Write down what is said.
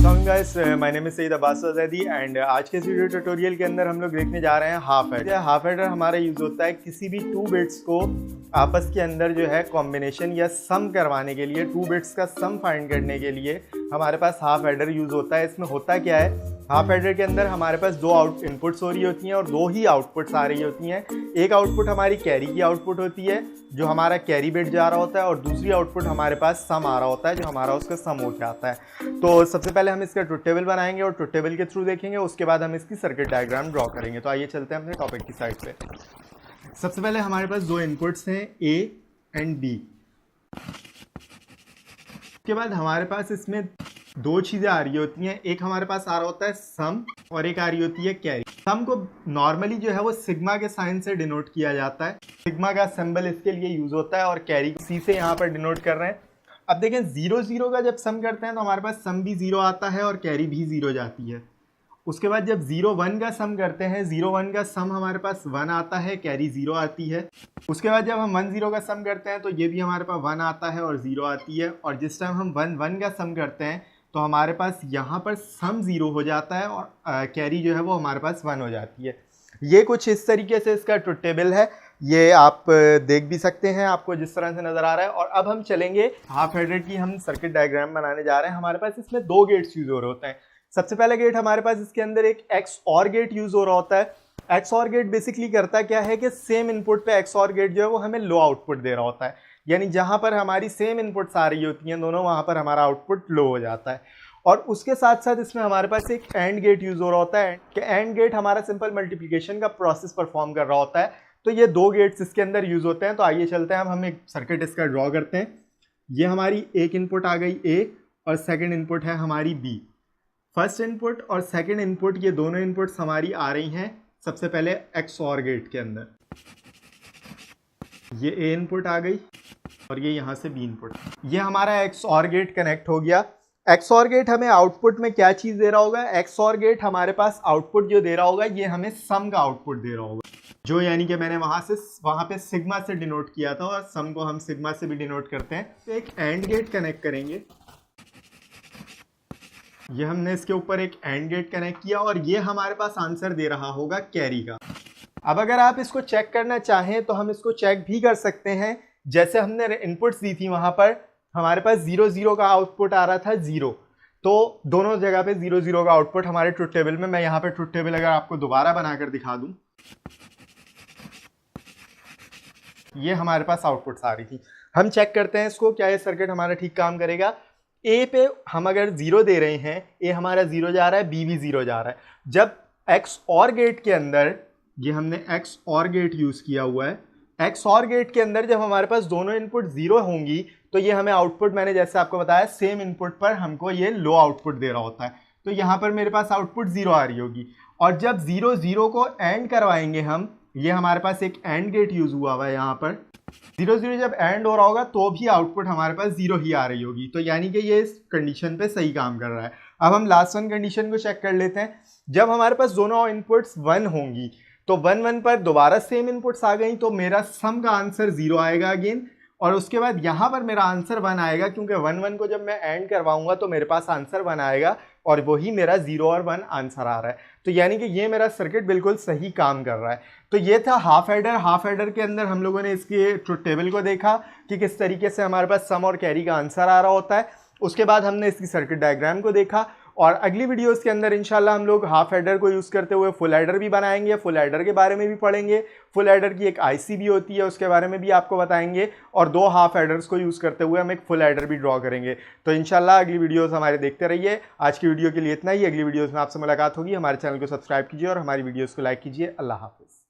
अस्सलाम guys, my name is Saeed Abbas Azaidi and आज के इस वीडियो ट्यूटोरियल के अंदर हम लोग देखने जा रहे हैं हाफ एडर। हाफ एडर हमारा यूज़ होता है किसी भी टू बिट्स को आपस के अंदर जो है कॉम्बिनेशन या सम करवाने के लिए, टू बिट्स का सम फाइंड करने के लिए हमारे पास हाफ एडर यूज़ होता है। इसमें होता क्या है, हाफ एडर के अंदर हमारे पास दो इनपुट्स हो रही होती हैं और दो ही आउटपुट्स आ रही होती हैं। एक आउटपुट हमारी कैरी की आउटपुट होती है जो हमारा कैरी बिट जा रहा होता है, और दूसरी आउटपुट हमारे पास सम आ रहा होता है जो हमारा उसका सम हो के आता है। तो सबसे पहले हम इसका ट्रुथ टेबल बनाएंगे और ट्रुथ टेबल के थ्रू देखेंगे, उसके बाद हम इसकी सर्किट डायग्राम ड्रॉ करेंगे। तो आइए चलते हैं अपने टॉपिक की साइड पे। सबसे पहले हमारे पास दो इनपुट्स हैं ए एंड बी। उसके बाद हमारे पास इसमें दो चीज़ें आ रही होती हैं, एक हमारे पास आ रहा होता है सम और एक आ रही होती है कैरी। सम को नॉर्मली जो है वो सिग्मा के साइन से डिनोट किया जाता है, सिग्मा का सिंबल इसके लिए यूज होता है, और कैरी को सी से यहाँ पर डिनोट कर रहे हैं। अब देखें 0-0 का जब सम करते हैं तो हमारे पास सम भी 0 आता है और कैरी भी 0 जाती है। उसके बाद जब 0-1 का सम करते हैं, 0-1 का सम हमारे पास 1 आता है, कैरी 0 आती है। उसके बाद जब हम 1-0 का सम करते हैं तो ये भी हमारे पास 1 आता है और 0 आती है। और जिस टाइम हम 1-1 का सम करते हैं तो हमारे पास यहाँ पर सम 0 हो जाता है और कैरी जो है वो हमारे पास 1 हो जाती है। ये कुछ इस तरीके से इसका ट्रुथ टेबल है, ये आप देख भी सकते हैं आपको जिस तरह से नज़र आ रहा है। और अब हम चलेंगे हाफ एडर की, हम सर्किट डायग्राम बनाने जा रहे हैं। हमारे पास इसमें दो गेट्स यूज़ हो रहे होते हैं। सबसे पहला गेट हमारे पास इसके अंदर एक एक्स और गेट यूज़ हो रहा होता है। एक्स और गेट बेसिकली करता क्या है कि सेम इनपुट पे एक्स और गेट जो है वो हमें लो आउटपुट दे रहा होता है, यानी जहाँ पर हमारी सेम इनपुट्स आ रही होती हैं दोनों, वहाँ पर हमारा आउटपुट लो हो जाता है। और उसके साथ साथ इसमें हमारे पास एक एंड गेट यूज़ हो रहा होता है कि एंड गेट हमारा सिंपल मल्टीप्लिकेशन का प्रोसेस परफॉर्म कर रहा होता है। तो ये दो गेट्स इसके अंदर यूज़ होते हैं। तो आइए चलते हैं, हम एक सर्किट इसका ड्रॉ करते हैं। ये हमारी एक इनपुट आ गई ए और सेकंड इनपुट है हमारी बी। फर्स्ट इनपुट और सेकंड इनपुट, ये दोनों इनपुट्स हमारी आ रही हैं सबसे पहले एक्स और गेट के अंदर। ये ए इनपुट आ गई और ये यहाँ से बी इनपुट। ये हमारा एक्स और गेट कनेक्ट हो गया। एक्स और गेट हमें आउटपुट में क्या चीज़ दे रहा होगा, एक्स और गेट हमारे पास आउटपुट जो दे रहा होगा ये हमें सम का आउटपुट दे रहा होगा, जो यानी कि मैंने वहाँ पे सिग्मा से डिनोट किया था, और सम को हम सिग्मा से भी डिनोट करते हैं। तो एक एंड गेट कनेक्ट करेंगे, ये हमने इसके ऊपर एक एंड गेट कनेक्ट किया और ये हमारे पास आंसर दे रहा होगा कैरी का। अब अगर आप इसको चेक करना चाहें तो हम इसको चेक भी कर सकते हैं। जैसे हमने इनपुट्स दी थी, वहाँ पर हमारे पास 0-0 का आउटपुट आ रहा था 0, तो दोनों जगह पे 0-0 का आउटपुट हमारे ट्रुथ टेबल में। मैं यहाँ पे ट्रुथ टेबल अगर आपको दोबारा बनाकर दिखा दूं, ये हमारे पास आउटपुट्स आ रही थी। हम चेक करते हैं इसको, क्या ये सर्किट हमारा ठीक काम करेगा। ए पे हम अगर 0 दे रहे हैं, ए हमारा 0 जा रहा है, बी भी 0 जा रहा है। जब एक्स और गेट के अंदर, ये हमने एक्स और गेट यूज़ किया हुआ है, एक्स और गेट के अंदर जब हमारे पास दोनों इनपुट 0 होंगी तो ये हमें आउटपुट, मैंने जैसे आपको बताया, सेम इनपुट पर हमको ये लो आउटपुट दे रहा होता है। तो यहाँ पर मेरे पास आउटपुट 0 आ रही होगी। और जब 0-0 को एंड करवाएंगे हम, ये हमारे पास एक एंड गेट यूज़ हुआ हुआ है, यहाँ पर 0-0 जब एंड हो रहा होगा तो भी आउटपुट हमारे पास 0 ही आ रही होगी। तो यानी कि ये इस कंडीशन पे सही काम कर रहा है। अब हम लास्ट वन कंडीशन को चेक कर लेते हैं। जब हमारे पास दोनों इनपुट्स 1 होंगी तो 1-1 पर दोबारा सेम इनपुट्स आ गई, तो मेरा सम का आंसर 0 आएगा अगेन। और उसके बाद यहाँ पर मेरा आंसर 1 आएगा, क्योंकि 1-1 को जब मैं एंड करवाऊंगा तो मेरे पास आंसर 1 आएगा, और वही मेरा 0 और 1 आंसर आ रहा है। तो यानी कि ये मेरा सर्किट बिल्कुल सही काम कर रहा है। तो ये था हाफ एडर। हाफ एडर के अंदर हम लोगों ने इसके ट्रुथ टेबल को देखा कि किस तरीके से हमारे पास सम और कैरी का आंसर आ रहा होता है। उसके बाद हमने इसकी सर्किट डायग्राम को देखा, और अगली वीडियोस के अंदर इंशाल्लाह हम लोग हाफ एडर को यूज़ करते हुए फुल एडर भी बनाएंगे। फुल एडर के बारे में भी पढ़ेंगे, फुल एडर की एक आईसी भी होती है, उसके बारे में भी आपको बताएंगे, और दो हाफ एडर्स को यूज़ करते हुए हम एक फुल एडर भी ड्रॉ करेंगे। तो इंशाल्लाह अगली वीडियोस हमारे देखते रहिए। आज की वीडियो के लिए इतना ही। अगली वीडियोस में आपसे मुलाकात होगी। हमारे चैनल को सब्सक्राइब कीजिए और हमारी वीडियोज़ को लाइक कीजिए। अल्लाह हाफिज़।